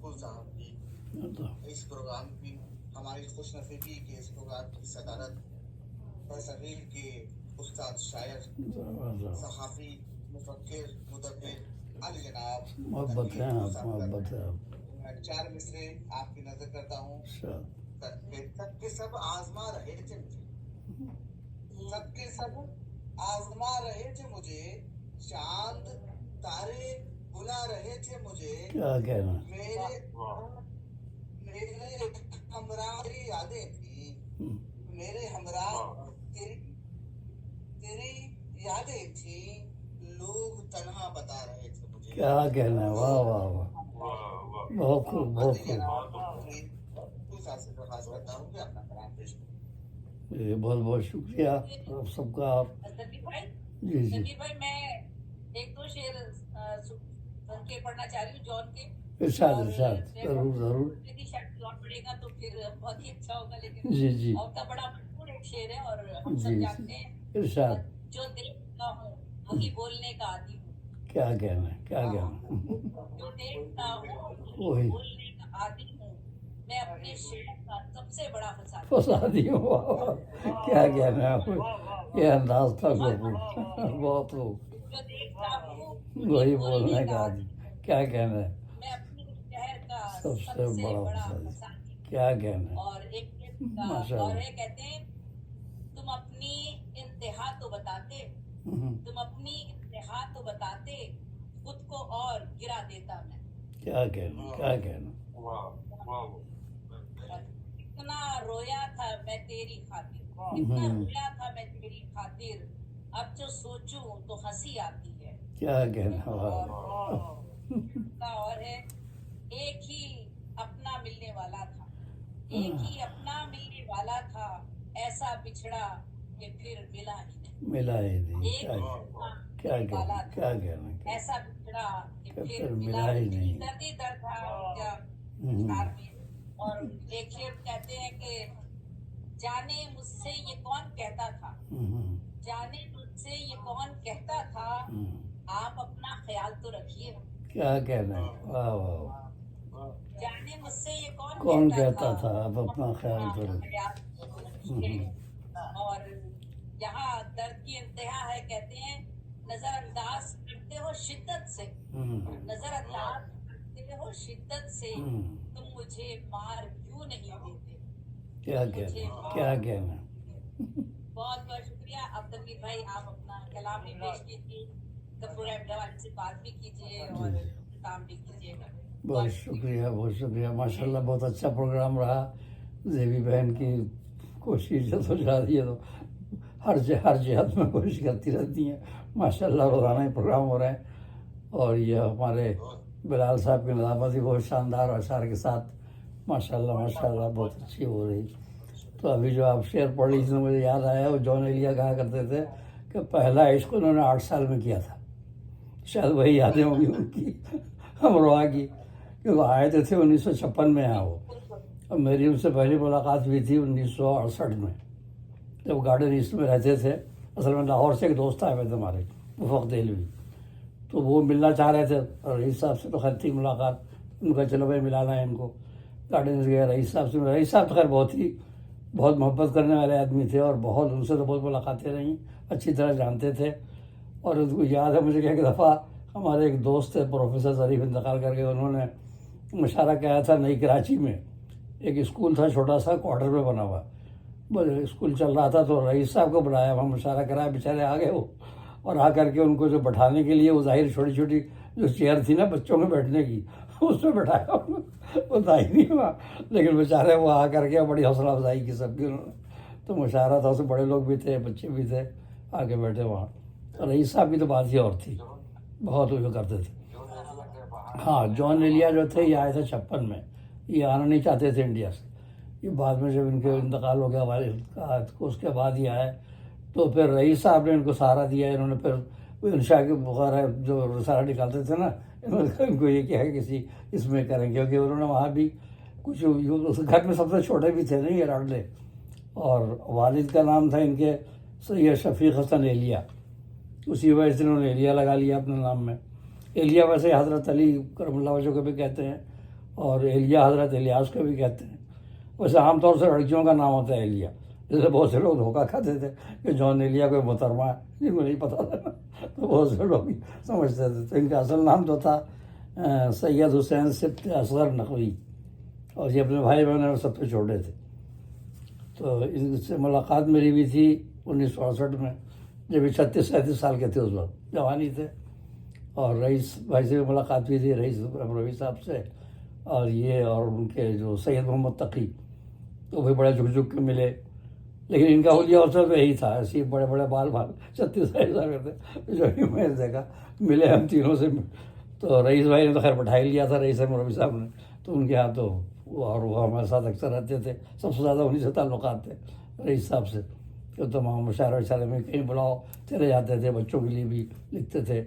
پھول صاحب کی اللہ اس پروگرام کی ہماری خوش نصیبی کہ اس پروگرام کی صدارت برصغیر کے استاد شاعر اللہ صحافی مفکر مدبر علی جناب محبت تنویر ہے پھول آپ صاحب کا محبت ہے آپ میں چار مصرے آپ کی نظر کرتا ہوں شاد سب کے سب آزما رہے تھے مجھے سب کے سب آزما رہے تھے مجھے چاند تارے بلا رہے تھے مجھے کیا کہنا میرے میرے ہمراہ تیری یادیں تھی میرے ہمراہ تیری یادیں تھی لوگ تنہا بتا رہے تھے مجھے کیا کہنا ہے واہ واہ واہ بہت خوب بہت علی خوب جناب سے درخواست کرتا ہوں کہ اپنا کلام پیش کریں جی بہت بہت شکریہ آپ سب کا آپ تنویر بھائی جی جی تنویر بھائی میں ایک دو شعر سن کے پڑھنا چاہ رہی ہوں جون کے ارشاد اور ارشاد ضرور ضرور شاید جون پڑھے گا تو پھر بہت ہی اچھا ہوگا لیکن جی جی اور کا بڑا مشہور ایک شعر ہے اور ہم جی سب جانتے ہیں ارشاد جو دیکھتا ہوں وہی بولنے کا عادی ہوں کیا کہنا ہے کیا کہنا جو دیکھتا ہوں وہی وہی بولنے کا عادی ہوں میں اپنے شعر کا سب سے بڑا فساد فسادی ہوں واہ واہ کیا کہنا ہے آپ یہ انداز تھا بہت خوب جو دیکھتا ہوں وہی بولنے کا آدمی کیا کہنا ہے میں اپنے شہر کا سب سب سے سے بڑا بڑا فسادی فسادی ہوں کیا کہنا ہے اور ایک ماشاء اور اللہ ہے کہتے ہیں تم اپنی انتہا تو بتاتے تم اپنی انتہا تو بتاتے خود کو اور گرا دیتا میں کیا کہنا کیا کہنا اتنا رویا تھا میں تیری خاطر اتنا رویا تھا میں تیری خاطر اب جو سوچوں تو ہنسی آتی ہے کیا کہنا واہ اور ہے ایک ہی اپنا ملنے والا تھا ایک ہی اپنا ملنے والا تھا ایسا بچھڑا کہ پھر ملا ہی نہیں ملا ہی نہیں ایک کیا ہی کہنا اپنا کیا ملنے والا کہنا تھا کیا کہنا ایسا بچھڑا کہ کہ پھر پھر ملا ہی نہیں نہیں درد ہی درد تھا ان کا اشعار میں اور ایک شعر کہتے ہیں کہ جانے مجھ سے یہ کون کہتا تھا جانے مجھ سے یہ کون کہتا تھا آپ اپنا خیال تو رکھیے کیا کہنا ہے واہ واہ جانے مجھ سے یہ کون کہتا تھا آپ اپنا خیال تو رکھ خیال تو رکھیے اور یہاں درد کی انتہا ہے کہتے ہیں نظر انداز کرتے ہو شدت سے نظر انداز کرتے ہو شدت سے تم مجھے مار کیوں نہیں دیتے کیا کہنا کیا کہنا بہت بہت شکریہ اب تنویر بھائی آپ اپنا کلام بھی پیش کیجیے پروگرام کے حوالے سے بات بھی کیجیے اور کام بھی کیجیے گا بہت شکریہ ماشاء اللہ بہت اچھا پروگرام رہا زیبی بہن کی کوشش جو تو جاری ہے تو ہر جہت میں کوشش کرتی رہتی ہیں ماشاء اللہ روزانہ ہی پروگرام ہو رہے ہیں اور یہ ہمارے بلال صاحب کی نظامت بھی بہت شاندار اور اشعار کے ساتھ ماشاء اللہ بہت اچھی ہو رہی تو ابھی جو آپ شعر پڑھ لی سے مجھے یاد آیا وہ جون ایلیا کہا کرتے تھے کہ پہلا عشق انہوں نے 8 سال میں کیا تھا شاید وہی یادیں ہوں گی ان کی امروہا کی کہ وہ آئے تو تھے 1956 میں وہ اور میری ان سے پہلی ملاقات ہوئی تھی 1968 میں جب گارڈن ایسٹ میں رہتے تھے اصل میں لاہور سے ایک دوست آئے ہوئے تھے ہمارے مفق دہلوی تو وہ ملنا چاہ رہے تھے اور رئیس صاحب سے تو خیر تھی ملاقات ان کا چلو بھائی ملانا ہے ان کو گارڈنز گئے رئیس صاحب سے رئیس صاحب تو خیر بہت محبت کرنے والے آدمی تھے اور بہت ان سے تو بہت ملاقاتیں رہیں اچھی طرح جانتے تھے اور ان کو یاد ہے مجھے کہ ایک دفعہ ہمارے ایک دوست تھے پروفیسر ظریف انتقال کر کے انہوں نے مشورہ کیا تھا نئی کراچی میں ایک اسکول تھا چھوٹا سا کوارٹر میں بنا ہوا اسکول چل رہا تھا تو رئیس صاحب کو بلایا وہاں مشورہ کرایا بیچارے آ گئے وہ اور آ کر کے ان کو جو بٹھانے کے لیے وہ ظاہر چھوٹی چھوٹی جو چیئر تھی نا بچوں میں بیٹھنے کی اس میں بٹھایا وہ ظاہر نہیں ہوا لیکن بیچارے وہ آ کر کے بڑی حوصلہ افزائی کی سب کی انہوں نے تو مشاعرہ تھا اس میں بڑے لوگ بھی تھے بچے بھی تھے آ کے بیٹھے وہاں رئیس صاحب کی تو بات ہی اور تھی بہت وہ کرتے تھے ہاں جون ایلیا جو تھے یہ آئے تھے 56 میں یہ آنا نہیں چاہتے تھے انڈیا سے یہ بعد میں جب ان کے انتقال ہو گیا والد کا اس کے بعد ہی آئے تو پھر رئیس صاحب نے ان کو سہارا دیا انہوں نے پھر انشاء کے وغیرہ جو رسالہ نکالتے تھے نا انہوں نے ان کو یہ کیا ہے کسی اس میں کریں کیونکہ انہوں نے وہاں بھی کچھ گھر میں سب سے چھوٹے بھی تھے نا یہ لاڈلے اور والد کا نام تھا ان کے سید شفیق حسن ایلیا اسی وجہ سے انہوں نے ایلیا لگا لیا اپنے نام میں. ایلیا ویسے حضرت علی کرم اللہ وجہ کو بھی کہتے ہیں اور ایلیا حضرت الیاس کو بھی کہتے ہیں. ویسے عام طور سے لڑکیوں کا نام ہوتا ہے ایلیا. جیسے بہت سے لوگ دھوکہ کھاتے تھے کہ جون ایلیا کوئی محترمہ ہے جن کو نہیں پتہ تھا تو بہت سے لوگ سمجھتے تھے. تو ان کا اصل نام تو تھا سید حسین سبط اصغر نقوی اور یہ اپنے بھائی بہنوں میں سب سے چھوٹے تھے. تو ان سے ملاقات میری بھی تھی 1968 میں جب یہ 36-37 سال کے تھے. اس وقت جوانی تھے. اور رئیس بھائی سے بھی ملاقات ہوئی تھی, رئیس روی صاحب سے, اور یہ اور ان کے جو سید محمد تقی تو وہ بڑے جھک جھک کے ملے. لیکن ان کا حلیہ اوسط تو یہی تھا, ایسے بڑے بڑے بال 36 سال کے تھے. جو بھی میں دیکھا ملے ہم تینوں سے. تو رئیس بھائی نے تو خیر بٹھا ہی لیا تھا رئیس روی صاحب نے, تو ان کے یہاں تو اور وہ ہمارے ساتھ اکثر رہتے تھے. سب سے زیادہ انہیں سے تعلقات تھے رئیس صاحب سے. تو تمام مشاعرے وشارے میں کہیں بلاؤ چلے جاتے تھے. بچوں کے لیے بھی لکھتے تھے,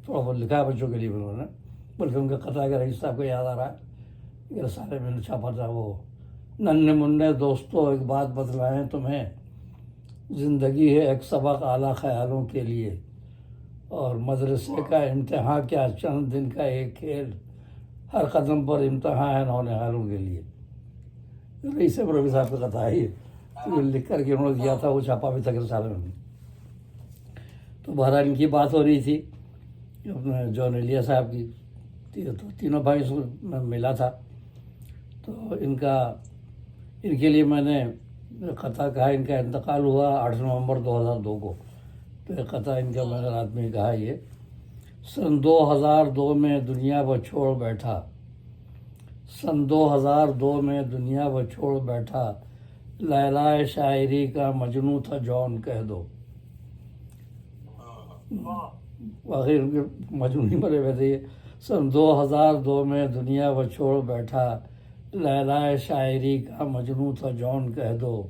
تھوڑا بہت لکھا ہے بچوں کے لیے بھی انہوں نے. بلکہ ان کا قطع کہ رئیس صاحب کو یاد آ رہا ہے یہ رسالے میں نے چھاپا تھا وہ, ننھے منھے دوستوں ایک بات بتلائیں تمہیں, زندگی ہے ایک سبق اعلیٰ خیالوں کے لیے, اور مدرسے کا امتحان کیا چند دن کا ایک کھیل, ہر قدم پر امتحان ہے نونہالوں کے لیے. رئیس روی صاحب کا قطع ہے یہ لکھ کر کے انہوں نے دیا تھا, وہ چھاپا بھی تھا رسالے میں. تو بہرحال ان کی بات ہو رہی تھی اپنے جون ایلیا صاحب کی. تو تینوں بھائی سے میں ملا تھا. تو ان کے لیے میں نے قطع کہا. ان کا انتقال ہوا 8 نومبر 2002 کو. تو یہ قطع ان کا میں نے رات میں کہا, یہ سن 2002 میں دنیا وہ چھوڑ بیٹھا, سن 2002 میں وہ وہ چھوڑ بیٹھا, لیلائے شاعری کا مجنوں تھا جون کہہ دو. واقعی ان کے مجنون ہی مرے ہوئے تھے. سن 2002 میں دنیا وہ چھوڑ بیٹھا, لیلائے شاعری کا مجنوں تھا جون کہہ دو.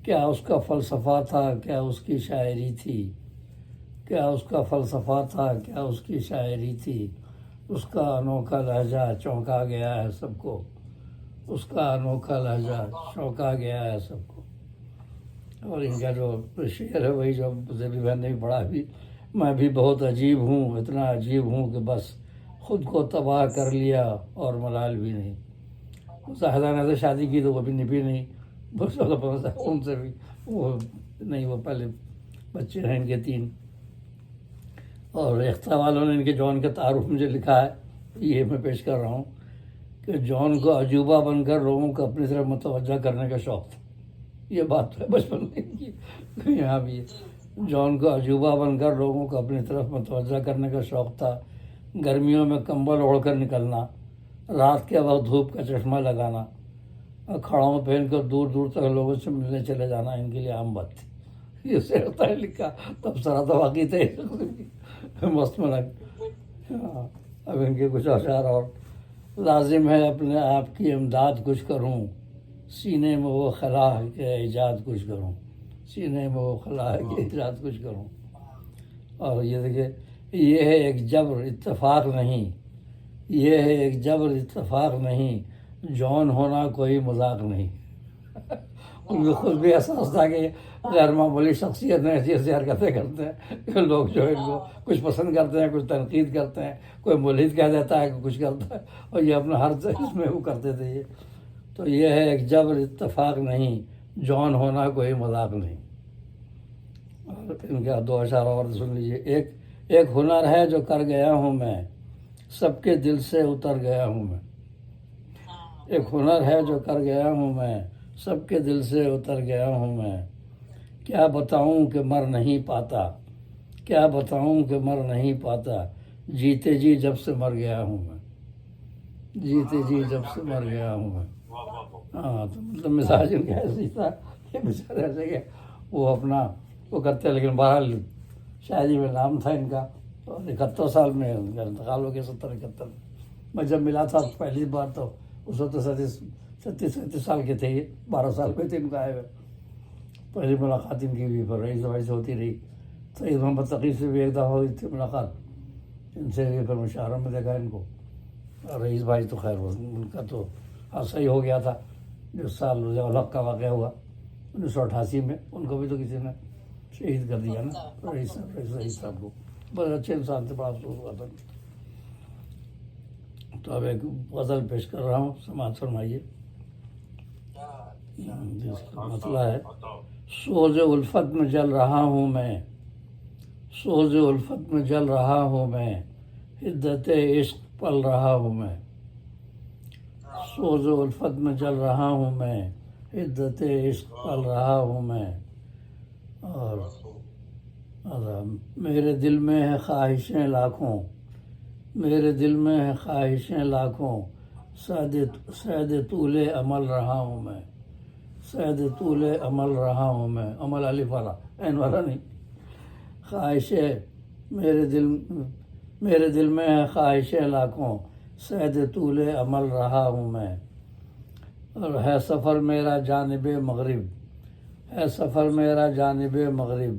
کیا اس کا فلسفہ تھا, کیا اس کی شاعری تھی, کیا اس کا فلسفہ تھا, کیا اس کی شاعری تھی. اس کا انوکھا لہجہ چونکا گیا ہے سب کو, اس کا انوکھا لہجہ چونکا گیا ہے سب کو. اور ان کا جو شعر ہے وہی جو زیبی بہن نے بھی پڑھا بھی, میں بھی بہت عجیب ہوں, اتنا عجیب ہوں کہ بس خود کو تباہ کر لیا اور ملال بھی نہیں. زاہدہ نے سے شادی کی تو وہ بھی نبھی نہیں, بس ان سے بھی وہ نہیں, وہ پہلے بچے ہیں ان کے 3. اور اختہ والوں نے ان کے جون کا تعارف مجھے لکھا ہے, یہ میں پیش کر رہا ہوں کہ جون کو عجوبہ بن کر لوگوں کو اپنی طرف متوجہ کرنے کا شوق تھا. یہ بات تو ہے بچپن میں کی, یہاں بھی جون کو عجوبہ بن کر لوگوں کو اپنی طرف متوجہ کرنے کا شوق تھا. گرمیوں میں کمبل اوڑھ کر نکلنا, رات کے وقت دھوپ کا چشمہ لگانا, اور کھڑاؤں پہن کر دور دور تک لوگوں سے ملنے چلے جانا ان کے لیے عام بات تھی. یہ سے ہوتا ہے لکھا, تب سرا تو واقعی تھے مست ملک. اب ان کے کچھ اشعار اور. لازم ہے اپنے آپ کی امداد کچھ کروں, سینے میں وہ خلا ہے کہ ایجاد کچھ کروں, سینے میں وہ خلا ہے کہ ایجاد کچھ کروں. اور یہ دیکھیں, یہ ہے ایک جبر اتفاق نہیں, یہ ہے ایک جبر اتفاق نہیں, جون ہونا کوئی مذاق نہیں. ان کو خود بھی احساس تھا کہ غیر معمولی شخصیت نے ایسی ایسی حرکتیں کرتے ہیں کہ لوگ جو ہے ان کو کچھ پسند کرتے ہیں, کچھ تنقید کرتے ہیں, کوئی ملحد کہہ دیتا ہے, کوئی کچھ کرتا ہے, اور یہ اپنا ہر اس میں وہ کرتے تھے. یہ تو یہ ہے ایک جبر اتفاق نہیں, جون ہونا کوئی مذاق نہیں. اور ان کا 2 اشعار اور سن لیجیے. ایک ہنر ہے جو کر گیا ہوں میں, سب کے دل سے اتر گیا ہوں میں. ایک ہنر ہے جو کر گیا ہوں میں, سب کے دل سے اتر گیا ہوں میں. کیا بتاؤں کہ مر نہیں پاتا, کیا بتاؤں کہ مر نہیں پاتا, جیتے جی جب سے مر گیا ہوں میں, جیتے جی جب سے مر گیا ہوں میں. ہاں تو مطلب مزاج ان کا ایسے ہی تھا کہ بیچارے ایسے کہ وہ اپنا وہ کرتے ہیں. لیکن بہرحال شاعری میں نام تھا ان کا. اور 71 سال میں ان کا انتقال ہو گیا, 70-71 میں جب ملا تھا پہلی بار تو اس وقت 36-37 سال کے تھے. یہ 12 سال پہ تھے ان کا آئے ہوئے. پہلی ملاقات ان کی بھی پر رئیس بھائی سے ہوتی رہی. سید محمد تقی سے بھی ایک دفعہ ہوئی تھی ملاقات, ان سے بھی پھر مشاعروں میں دیکھا ان کو. اور رئیس بھائی تو خیر ان کا تو حادثہ ہی ہو گیا تھا جس سال الحق کا واقعہ ہوا 1988 میں. ان کو بھی تو کسی نے شہید کر دیا نا رئیس صاحب کو. بڑے اچھے انسان سے بڑا افسوس ہوا تھا. تو اب ایک غزل پیش کر رہا ہوں، سماعت فرمائیے. جس کا مسئلہ ہے: سوز الفت میں جل رہا ہوں میں، سوز الفت میں جل رہا ہوں میں، حدت عشق پل رہا ہوں میں. سوز الفت میں جل رہا ہوں میں، حدت عشق پل رہا ہوں میں. اور میرے دل میں ہے خواہشیں لاکھوں، میرے دل میں ہے خواہشیں لاکھوں، صید طول عمل رہا ہوں میں، صید طول عمل رہا ہوں میں. عمل الف والا، عین والا نہیں. خواہشیں میرے دل میں ہے خواہشیں لاکھوں، صید طول عمل رہا ہوں میں. اور ہے سفر میرا جانب مغرب، ہے سفر میرا جانب مغرب،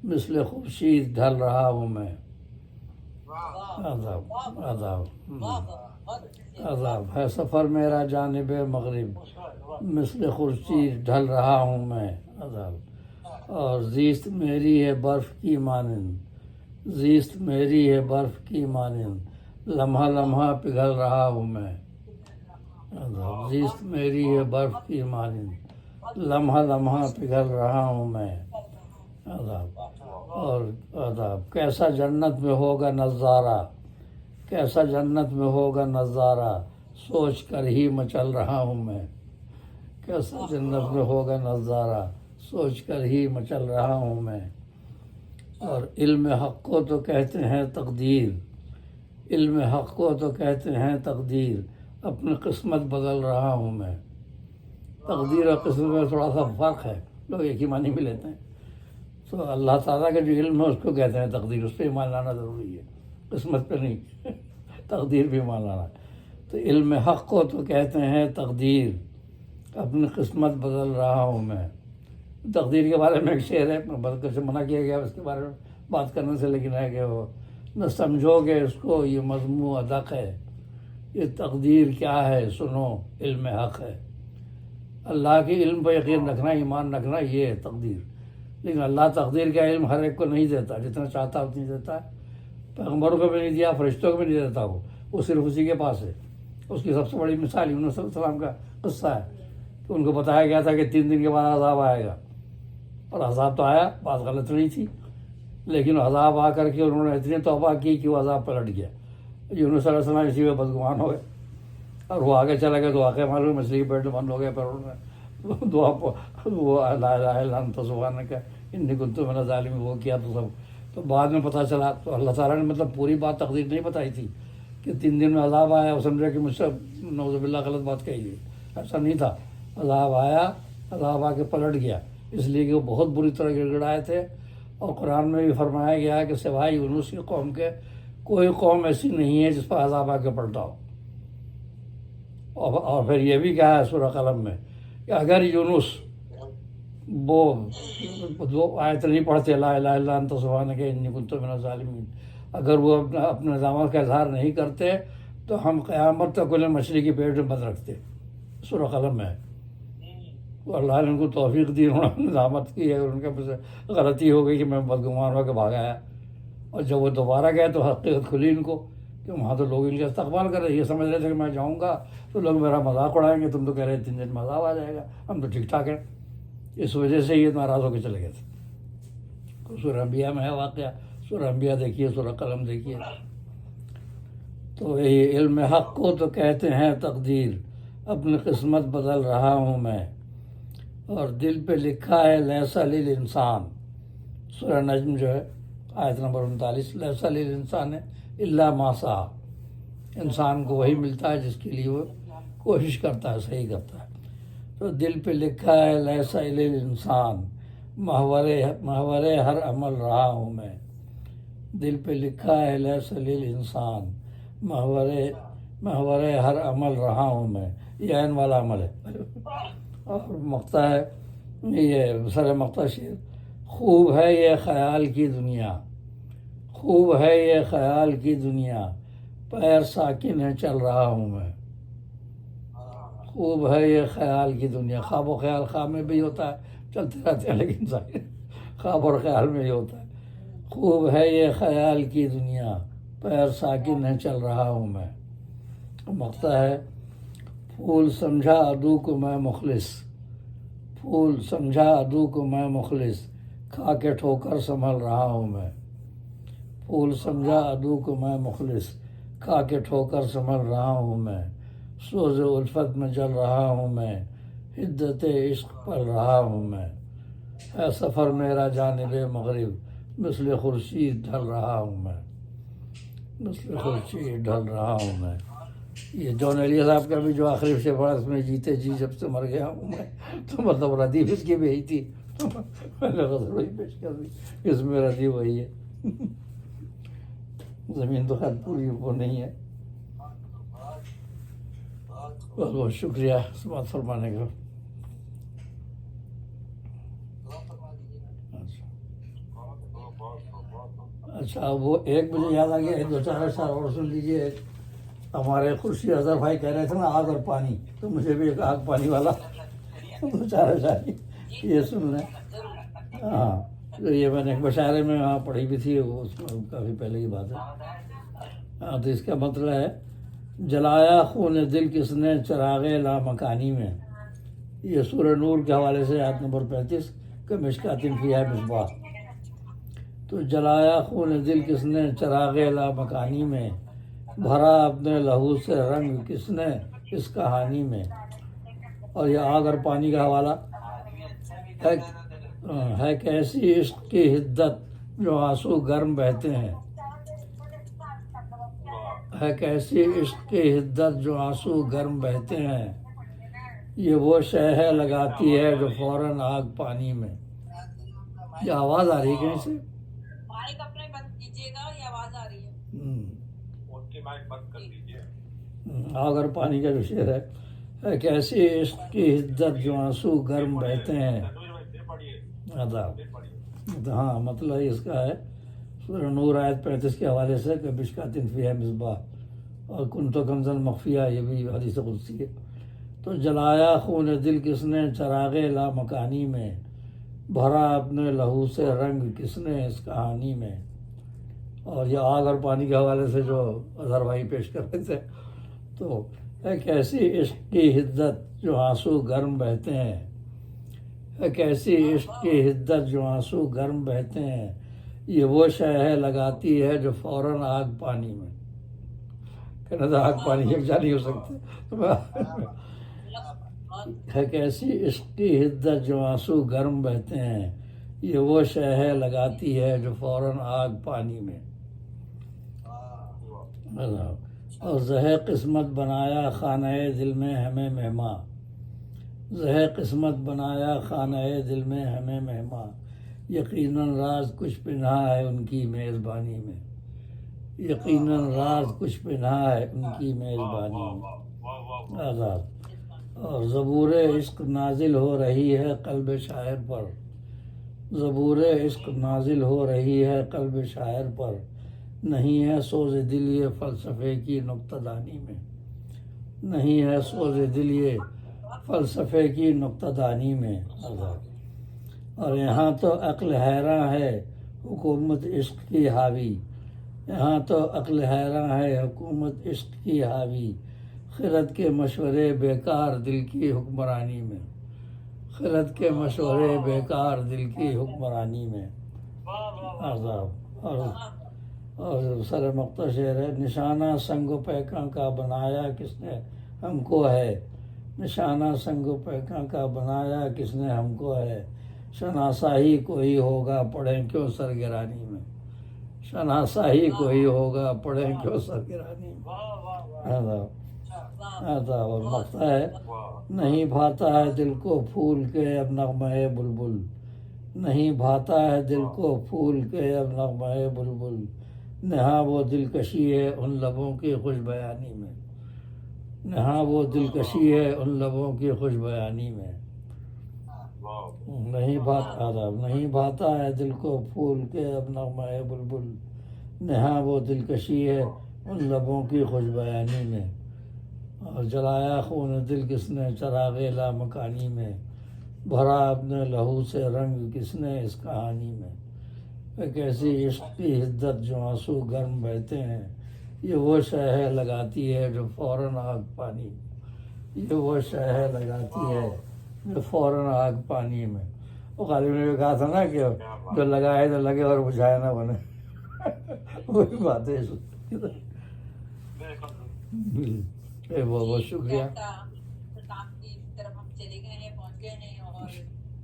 مثل خورشید ڈھل رہا ہوں میں. آداب آداب آداب. ہے سفر میرا جانب مغرب، مثل خورشید ڈھل رہا ہوں میں. آداب. اور زیست میری ہے برف کی مانند، زیست میری ہے برف کی مانند، لمحہ لمحہ پگھل رہا ہوں میں. آداب. زیست میری ہے برف کی مانند، لمحہ لمحہ پگھل رہا ہوں میں. آداب. اور آداب. کیسا جنت میں ہوگا نظارہ، کیسا جنت میں ہوگا نظارہ، سوچ کر ہی مچل رہا ہوں میں. کیسا جنت میں ہوگا نظارہ، سوچ کر ہی مچل رہا ہوں میں. اور علم حق کو تو کہتے ہیں تقدیر، علم حق کو تو کہتے ہیں تقدیر، اپنی قسمت بدل رہا ہوں میں. تقدیر اور قسمت میں تھوڑا سا فرق ہے، لوگ ایک ہی معنی بھی لیتے ہیں. تو اللہ تعالیٰ کا جو علم ہے اس کو کہتے ہیں تقدیر، اس پہ ایمان لانا ضروری ہے، قسمت پہ نہیں. تقدیر پہ ایمان لانا. تو علم حق کو تو کہتے ہیں تقدیر، اپنی قسمت بدل رہا ہوں میں. تقدیر کے بارے میں ایک شعر ہے، بلکہ سے منع کیا گیا اس کے بارے میں بات کرنے سے، لیکن ہے کہ وہ نہ سمجھو گے اس کو یہ مضمون ادق ہے، یہ تقدیر کیا ہے سنو علم حق ہے. اللہ کے علم پہ یقین رکھنا، ایمان رکھنا، یہ ہے تقدیر. لیکن اللہ تقدیر کا علم ہر ایک کو نہیں دیتا، جتنا چاہتا اتنی دیتا ہے. پیغمبروں کو بھی نہیں دیا، فرشتوں کو بھی نہیں دیتا. وہ صرف اسی کے پاس ہے. اس کی سب سے بڑی مثال یونس علیہ السلام کا قصہ ہے کہ ان کو بتایا گیا تھا کہ 3 دن کے بعد عذاب آئے گا، اور عذاب تو آیا. بات غلط نہیں تھی، لیکن عذاب آ کر کے انہوں نے اتنی توبہ کی کہ وہ عذاب پلٹ گیا. یونس علیہ السلام اسی میں بدگمان ہو گئے، اور وہ آگے چلا گیا تو واقعہ معلوم مچھلی کے پیٹ میں بند ہو گیا. پھر انہوں نے دعا وہ لا الہ الا انت سبحانک انی کنت من الظالمین وہ کیا. تو سب تو بعد میں پتہ چلا. تو اللہ تعالیٰ نے مطلب پوری بات تقدیر نہیں بتائی تھی کہ 3 دن میں عذاب آیا اور سمجھا کہ مجھ سے نعوذ باللہ غلط بات کہی گئی. ایسا نہیں تھا. عذاب آیا، عذاب آ کے پلٹ گیا، اس لیے کہ وہ بہت بری طرح گڑ گڑائے تھے. اور قرآن میں بھی فرمایا گیا ہے کہ سوائے یونس کی قوم کے کوئی قوم ایسی نہیں ہے جس پر عذاب آ کے پلٹا ہو. اور پھر یہ بھی کہا ہے سورہ قلم میں کہ اگر یونس وہ 2 آیت نہیں پڑھتے لا الہ الا انت سبحانک انی کنت من الظالمین، اگر وہ اپنے نظامت کا اظہار نہیں کرتے تو ہم قیامت تک انہیں مچھلی کے پیٹ میں بند رکھتے. سورہ قلم میں تو اللہ نے ان کو توفیق دی، انہوں نے نظامت کی ہے، ان کے غلطی ہو گئی کہ میں بدگمان ہو کے بھاگ آیا. اور جب وہ دوبارہ گئے تو حقیقت کھلی ان کو کہ وہاں تو لوگ ان کا استقبال کر رہے. یہ سمجھ رہے تھے کہ میں جاؤں گا تو لوگ میرا مذاق اڑائیں گے، تم تو کہہ رہے 3 دن میں عذاب آ جائے گا، ہم تو ٹھیک ٹھاک ہیں. اس وجہ سے یہ ناراض ہو کے چلے گئے تھے. سورہ انبیاء میں ہے واقعہ، سورہ انبیاء دیکھیے، سورہ قلم دیکھیے. تو یہ علم حق کو تو کہتے ہیں تقدیر، اپنی قسمت بدل رہا ہوں میں. اور دل پہ لکھا ہے لیس للانسان، سورہ نجم جو ہے آیت نمبر 39، لیس للانسان الا ما سعی. انسان کو وہی ملتا ہے جس کے لیے وہ کوشش کرتا ہے، صحیح کرتا ہے. تو دل پہ لکھا ہے لیس للانسان، محور ہر عمل رہا ہوں میں. دل پہ لکھا ہے لیس للانسان، محور ہر عمل رہا ہوں میں. یہ عین والا عمل ہے. اور مقطع ہے یہ سر مقطع شعر: خوب ہے یہ خیال کی دنیا، خوب ہے یہ خیال کی دنیا، پیر ساکن ہے چل رہا ہوں میں. خوب ہے یہ خیال کی دنیا. خواب و خیال خواب میں بھی ہوتا ہے، چلتے رہتے ہیں، لیکن خواب اور خیال میں یہ ہوتا ہے. خوب ہے یہ خیال کی دنیا، پیر ساکن ہے چل رہا ہوں میں. مقطع ہے: پھول سمجھا عدو کو میں مخلص، پھول سمجھا عدو کو میں مخلص، کھا کے ٹھوکر سنبھل رہا ہوں میں. پھول سمجھا عدو کو میں مخلص، کھا کے ٹھوکر سنبھل رہا ہوں میں. سوز الفت میں جل رہا ہوں میں، حدت عشق پل رہا ہوں میں. ہے سفر میرا جانب مغرب، مثل خورشید ڈھل رہا ہوں میں، مثل خورشید ڈھل رہا ہوں میں. یہ جون ایلیا صاحب کا بھی جو آخری شعر پڑھا اس میں جیتے جی جب سے مر گیا ہوں میں، تو مطلب ردیف اس کی بھی یہی تھی. میں نے غزل وہی پیش کر دی، اس میں ردیف وہی ہے. زمین تو خیر پوری وہ نہیں ہے. بہت بہت شکریہ اس بات فرمانے کا. اچھا وہ ایک مجھے یاد آ گیا، ایک دو چار اشعار اور سن لیجیے. ایک ہمارے خورشید اظہر بھائی کہہ رہے تھے نا آگ اور پانی، تو مجھے بھی ایک آگ پانی والا دو چار اشعار یہ سن لیں. ہاں تو یہ میں نے ایک مشاعرے میں وہاں پڑھی بھی تھی، وہ اس میں کافی پہلے کی بات ہے. ہاں تو اس کا مطلب ہے: جلایا خون دل کس نے چراغ لامکانی میں. یہ سورہ نور کے حوالے سے آیت نمبر 35 کہ مشکات فیہا مصباح. تو جلایا خون دل کس نے چراغ لامکانی میں، بھرا اپنے لہو سے رنگ کس نے اس کہانی میں. اور یہ آگ اور پانی کا حوالہ ہے کہ ایسی عشق کی حدت جو آنسو گرم بہتے ہیں، ہے کہ ایسی عشق کی حدت جو آنسو گرم بہتے ہیں. یہ وہ شے ہے لگاتی ہے جو فوراً آگ پانی میں. یہ آواز آ رہی ہے کہیں سے؟ مائک اپنے بند کیجیے گا، یہ آواز آ رہی ہے. ان کی مائک بند کر دیجیے. آگ اور پانی کا جو شعر ہے کہ ایسی عشق کی حدت جو آنسو گرم بہتے ہیں. ہاں مطلب اس کا ہے سورہ نور آیت 35 کے حوالے سے کہ مشکات فیہا مصباح، اور کنت کنزا مخفیہ یہ بھی حدیث قدسی ہے. تو جلایا خون دل کس نے چراغ لامکانی میں، بھرا اپنے لہو سے رنگ کس نے اس کہانی میں. اور یہ آگ اور پانی کے حوالے سے جو اظہر بھائی پیش کر رہے تھے، تو ایک ایسی عشق کی حدت جو آنسو گرم بہتے ہیں، ایک ایسی عشق کی حدت جو آنسو گرم بہتے ہیں. یہ وہ شے ہے لگاتی ہے جو فوراً آگ پانی میں. کہنا تھا آگ پانی یکجا نہیں ہو سکتے. ایک ایسی عشق کی حدت جو آنسو گرم بہتے ہیں، یہ وہ شے ہے لگاتی ہے جو فوراً آگ پانی میں. اور زہ قسمت بنایا خانہ دل میں ہمیں مہماں، زہ قسمت بنایا خانہ دل میں ہمیں مہماں. یقیناً راز کچھ پنہا ہے ان کی میزبانی میں، یقیناً راز کچھ پنہا ہے ان کی میزبانی میں. آزاد. اور زبور عشق نازل ہو رہی ہے قلب شاعر پر، زبور عشق نازل ہو رہی ہے قلب شاعر پر. نہیں ہے سوز دل یہ فلسفے کی نکتہ دانی میں، نہیں ہے سوز دل یہ فلسفے کی نکتہ دانی میں. اور یہاں تو عقل حیراں ہے حکومت عشق کی حاوی، یہاں تو عقل حیراں ہے حکومت عشق کی حاوی. خرد کے مشورے بیکار دل کی حکمرانی میں، خرد کے مشورے بیکار دل کی حکمرانی میں. اور سر مقطع شعر ہے: نشانہ سنگ و پیکاں کا بنایا کس نے ہم کو ہے، نشانہ سنگ و پیکاں کا بنایا کس نے ہم کو ہے. شناسا ہی کوئی ہوگا پڑھیں کیوں سرگرانی میں، شناسا ہی کوئی ہوگا پڑھیں کیوں سرگرانی میں. اور مقطع ہے: نہیں بھاتا ہے دل کو پھول کے اب نغمہ بلبل، نہیں بھاتا ہے دل کو پھول کے اب نغمہ بلبل. نہاں وہ دلکشی ہے ان لبوں کی خوش بیانی میں، نہاں وہ دلکشی ہے ان لبوں کی خوش بیانی میں. نہیں بھاتا ہے دل کو پھول کے اب نغمہ بلبل، نہاں وہ دلکشی ہے ان لبوں کی خوش بیانی میں. اور جلایا خون دل کس نے چراغ لامکانی میں، بھرا اپنے لہو سے رنگ کس نے اس کہانی میں، ایک ایسی عشق کی حدت جو آنسو گرم بہتے ہیں، یہ وہ شے لگاتی ہے جو فوراً آگ پانی میں، یہ وہ شے لگاتی ہے جو فوراً آگ پانی میں۔ وہ غالب نے بھی کہا تھا نا کہ جو لگائے تو لگے اور بجھائے نہ بنے، وہی بات ہے۔ بہت بہت شکریہ۔ کام کی طرف ہم چلے گئے ہیں، پہنچ گئے ہیں، اور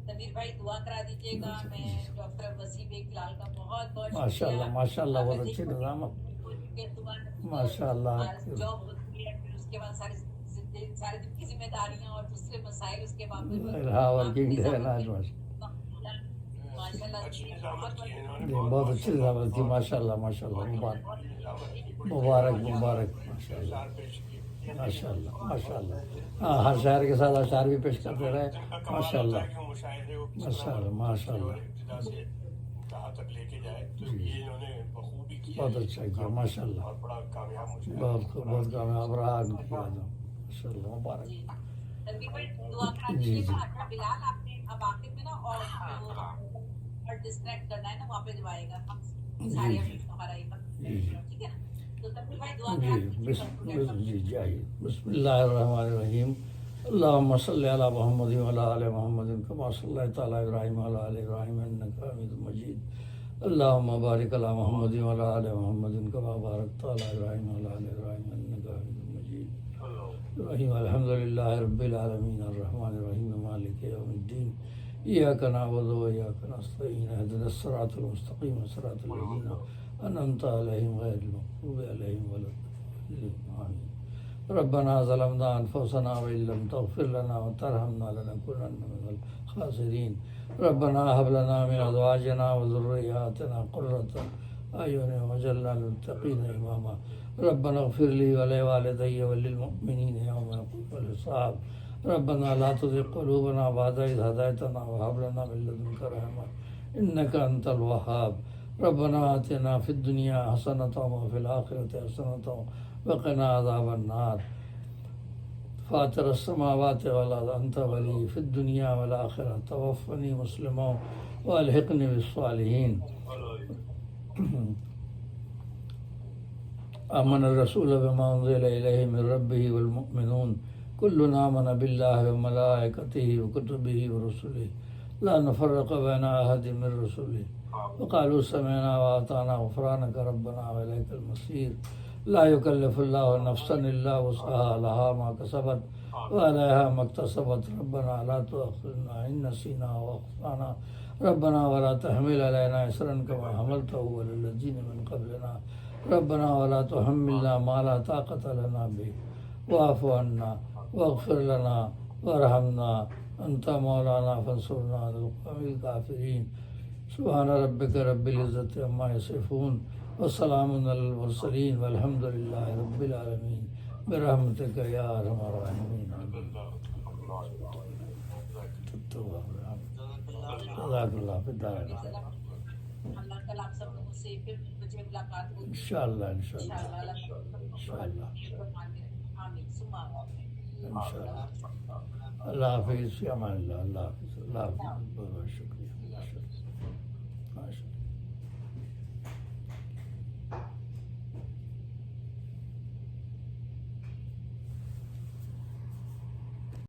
تنویر بھائی دعا کرا دیجیے گا۔ میں ڈاکٹر وسیم اقلال کا بہت بہت ماشاء اللہ ماشاء اللہ، بہت اچھی نظام، ماشاء اللہ۔ جاب ہوتی ہے، پھر اس کے بعد سارے دن کی ذمہ داریاں اور دوسرے مسائل اس کے باوجود ہاں ورکنگ ڈے ہے نا آج، ماشاء اللہ بہت اچھی نظامت تھی، ماشاء اللہ ماشاء اللہ، مبارک مبارک، ماشاء اللہ ماشاء اللہ ماشاء اللہ۔ ہاں ہر شاعر کے ساتھ اشعار بھی پیش کرتے رہے، ماشاء اللہ ماشاء اللہ ماشاء اللہ، بہت اچھا کیا، ماشاء اللہ، بہت بہت کامیاب رہا ان کی یاد، ماشاء اللہ مبارک۔ تنویر بھائی دعا کرا دیجیے گا۔ اچھا بلال، آپ نے اب آخر میں نا اور ڈسٹریکٹ کرنا ہے نا، وہاں پہ جو آئے گا ہم سارے ہمارا ٹھیک ہے نا، تو تنویر بھائی دعا کرا دیجیے۔ جی جائیے۔ بسم اللہ الرحمن الرحیم، اللہم صلی علی محمد وعلی آل محمد کما صلیت علی ابراہیم وعلی آل ابراہیم انک حمید مجید، اللہم بارک علی محمد وعلی آل محمد کما بارکت علی ابراہیم وعلی آل ابراہیم انک حمید مجید۔ الرحیم الحمد للہ رب العالمین الرحمن الرحیم مالک یوم الدین، ایاک نعبد و ایاک نستعین، اہدنا الصراط المستقیم صراط الذین انعمت علیہم غیر المغضوب علیہم ولا الضالین، آمین۔ ربنا ظلمنا انفسنا وان لم تغفر لنا وترحمنا لنكونن من الخاسرین، ربنا هب لنا من ازواجنا وذرياتنا قرة اعین واجعلنا للمتقین اماما، ربنا اغفر لي ولوالدي وللمؤمنين يوم يقوم الحساب، ربنا لا تزغ قلوبنا بعد إذ هديتنا وهب لنا من لدنك رحمة إنك أنت الوهاب، ربنا آتنا في الدنيا حسنة وفي الآخرة حسنة وقنا عذاب النار، فاطر السماوات والأرض أنت ولي في الدنيا والآخرة، توفني مسلما وألحقني بالصالحين۔ آمن الرسول بما أنزل إليه من ربه والمؤمنون كلنا آمن بالله وملائكته وكتبه ورسله لا نفرق بين أحد من رسله وقالوا سمعنا وأطعنا غفرانك ربنا وإليك المصير، لا يكلف الله نفسا إلا وسعها، لها ما كسبت وعليها ما اكتسبت، ربنا لا تؤاخذنا إن نسينا وأخطأنا، ربنا ولا تحمل علينا إصرا كما حملته على الذين من قبلنا، ربنا ولا تحملنا ما لا طاقة لنا به واعف عنا واغفر لنا وارحمنا أنت مولانا فانصرنا على القوم الكافرين، سبحان ربك رب العزة عما يصفون وسلام على المرسلين والحمد لله رب العالمين، برحمتك يا أرحم الراحمين۔ جزاک اللہ پھر دعوت اللہ تعالیٰ آپ سب لوگوں سے پھر مجھے ملاقات ہوگی انشاءاللہ انشاءاللہ انشاءاللہ۔ آمین ثم آمین۔ انشاءاللہ۔ اللہ حافظ، فی امان اللہ، اللہ حافظ، اللہ حافظ، بہت بہت شکریہ، ماشاءاللہ۔